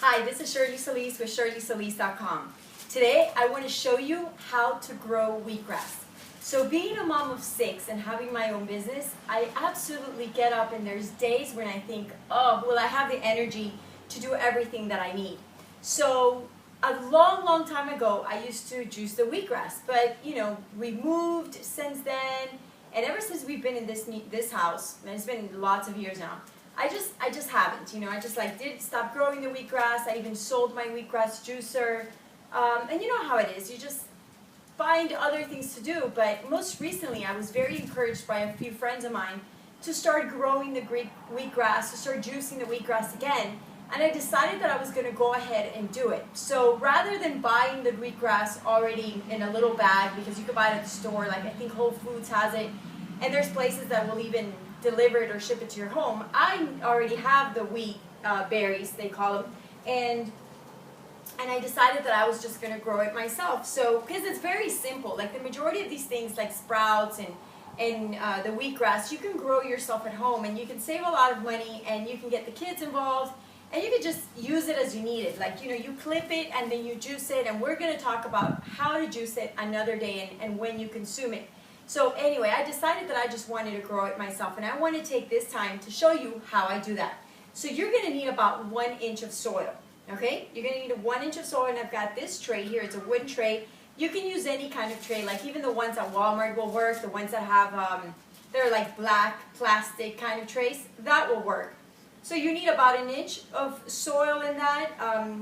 Hi, this is Shirley Solis with ShirleySolis.com. Today I want to show you how to grow wheatgrass. So being a mom of 6 and having my own business, I absolutely get up and there's days when I think, oh, will I have the energy to do everything that I need? So a long time ago I used to juice the wheatgrass, but we moved since then, and ever since we've been in this house, and it's been lots of years now, I just haven't, I just did stop growing the wheatgrass. I even sold my wheatgrass juicer, and you know how it is, you just find other things to do. But most recently I was very encouraged by a few friends of mine to start growing the wheatgrass, to start juicing the wheatgrass again, and I decided that I was going to go ahead and do it. So rather than buying the wheatgrass already in a little bag, because you can buy it at the store, like I think Whole Foods has it, and there's places that will even deliver it or ship it to your home. I already have the wheat berries, they call them, and I decided that I was just going to grow it myself. So because it's very simple, like the majority of these things like sprouts and the wheatgrass, you can grow yourself at home, and you can save a lot of money, and you can get the kids involved, and you can just use it as you need it. Like, you clip it and then you juice it, and we're going to talk about how to juice it another day and when you consume it. So anyway, I decided that I just wanted to grow it myself, and I want to take this time to show you how I do that. So you're going to need about 1 inch of soil, okay? You're going to need 1 inch of soil, and I've got this tray here. It's a wooden tray. You can use any kind of tray, like even the ones at Walmart will work, the ones that have, they're like black plastic kind of trays, that will work. So you need about 1 inch of soil in that.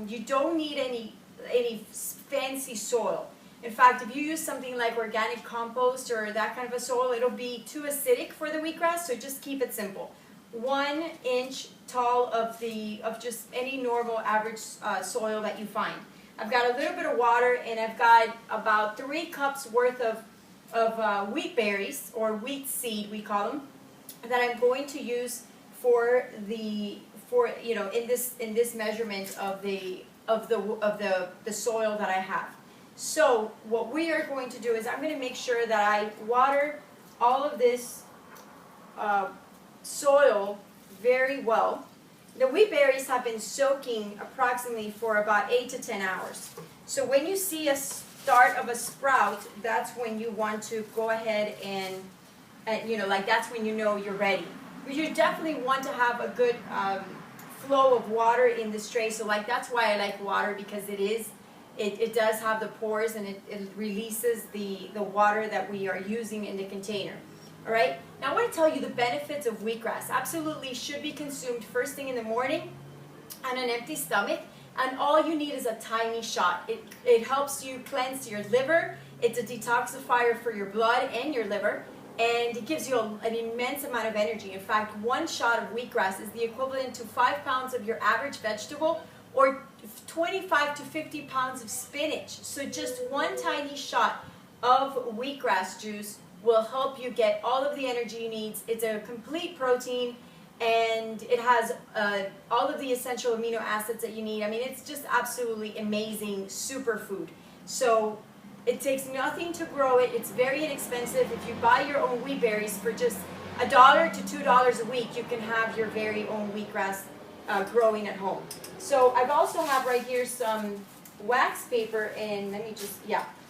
You don't need any fancy soil. In fact, if you use something like organic compost or that kind of a soil, it'll be too acidic for the wheatgrass, so just keep it simple. 1 inch tall of just any normal average soil that you find. I've got a little bit of water, and I've got about 3 cups worth of wheat berries, or wheat seed we call them, that I'm going to use in this measurement of the soil that I have. So what we are going to do is I'm going to make sure that I water all of this soil very well. The wheat berries have been soaking approximately for about 8 to 10 hours. So when you see a start of a sprout, that's when you want to go ahead and that's when you know you're ready. But you definitely want to have a good flow of water in this tray. So that's why I like water, because it does have the pores, and it releases the water that we are using in the container. All right. Now I want to tell you the benefits of wheatgrass. Absolutely should be consumed first thing in the morning on an empty stomach, and all you need is a tiny shot. It helps you cleanse your liver. It's a detoxifier for your blood and your liver, and it gives you an immense amount of energy. In fact, 1 shot of wheatgrass is the equivalent to 5 pounds of your average vegetable, or 25 to 50 pounds of spinach. So just 1 tiny shot of wheatgrass juice will help you get all of the energy you need. It's a complete protein, and it has all of the essential amino acids that you need. I mean, it's just absolutely amazing superfood. So it takes nothing to grow it. It's very inexpensive. If you buy your own wheat berries for just $1 to $2 a week, you can have your very own wheatgrass growing at home. So I've also have right here some wax paper, and I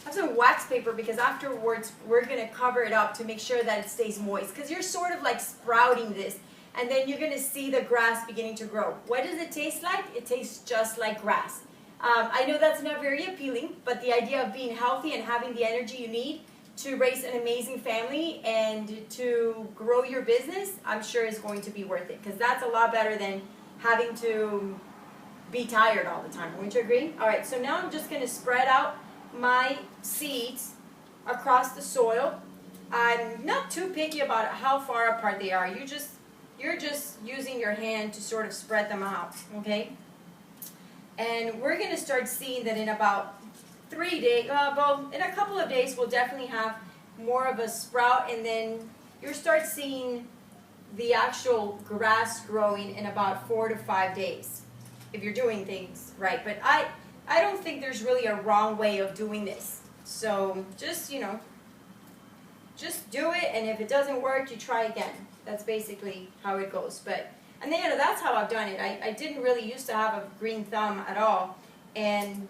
have some wax paper, because afterwards we're going to cover it up to make sure that it stays moist, because you're sort of like sprouting this, and then you're going to see the grass beginning to grow. What does it taste like? It tastes just like grass. I know that's not very appealing, but the idea of being healthy and having the energy you need to raise an amazing family and to grow your business, I'm sure is going to be worth it, because that's a lot better than having to be tired all the time. Wouldn't you agree? All right, so now I'm just going to spread out my seeds across the soil. I'm not too picky about how far apart they are. You're just using your hand to sort of spread them out, okay? And we're going to start seeing that in about 3 days, in a couple of days, we'll definitely have more of a sprout, and then you'll start seeing the actual grass growing in about 4 to 5 days, if you're doing things right. But I don't think there's really a wrong way of doing this. So just do it, and if it doesn't work, you try again. That's basically how it goes. But And then, that's how I've done it. I didn't really used to have a green thumb at all. And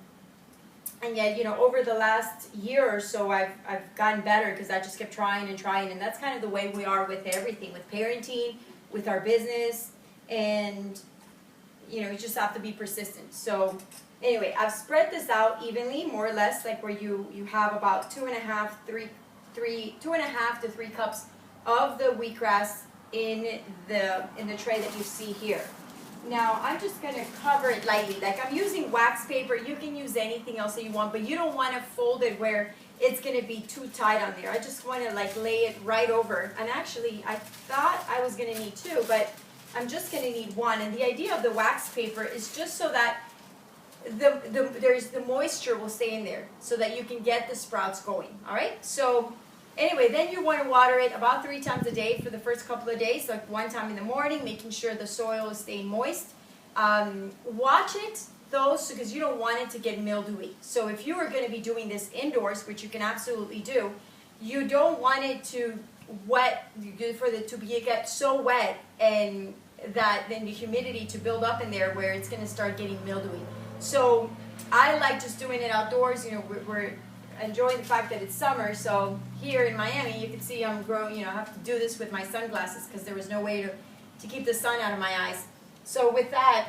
yet, over the last year or so, I've gotten better because I just kept trying and trying. And that's kind of the way we are with everything, with parenting, with our business. And, you just have to be persistent. So anyway, I've spread this out evenly, more or less, like where you have about 2.5 to 3 cups of the wheatgrass in the tray that you see here. Now I'm just going to cover it lightly. Like I'm using wax paper. You can use anything else that you want, but you don't want to fold it where it's going to be too tight on there. I just want to like lay it right over. And actually, I thought I was going to need 2, but I'm just going to need 1. And the idea of the wax paper is just so that the moisture will stay in there so that you can get the sprouts going. All right. So anyway, then you want to water it about 3 times a day for the first couple of days, like 1 time in the morning, making sure the soil is staying moist. Watch it though, because you don't want it to get mildewy. So if you are going to be doing this indoors, which you can absolutely do, you don't want it to get so wet and that then the humidity to build up in there where it's going to start getting mildewy. So I like just doing it outdoors. We're enjoying the fact that it's summer. So here in Miami, you can see I'm growing. I have to do this with my sunglasses because there was no way to keep the sun out of my eyes. So with that,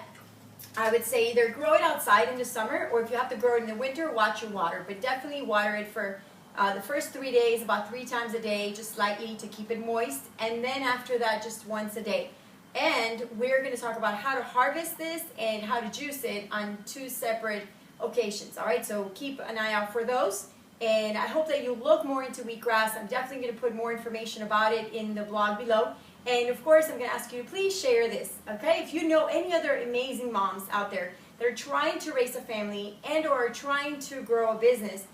I would say either grow it outside in the summer, or if you have to grow it in the winter, watch your water. But definitely water it for the first 3 days, about 3 times a day, just lightly to keep it moist. And then after that, just once a day. And we're going to talk about how to harvest this and how to juice it on 2 separate occasions. All right, so keep an eye out for those. And I hope that you look more into wheatgrass. I'm definitely going to put more information about it in the blog below. And of course, I'm going to ask you to please share this, okay? If you know any other amazing moms out there that are trying to raise a family and or are trying to grow a business,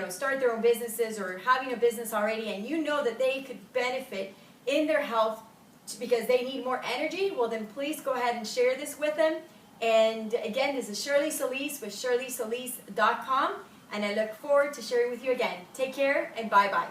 start their own businesses or having a business already, and you know that they could benefit in their health because they need more energy, well then please go ahead and share this with them. And again, this is Shirley Solis with ShirleySolis.com, and I look forward to sharing with you again. Take care and bye-bye.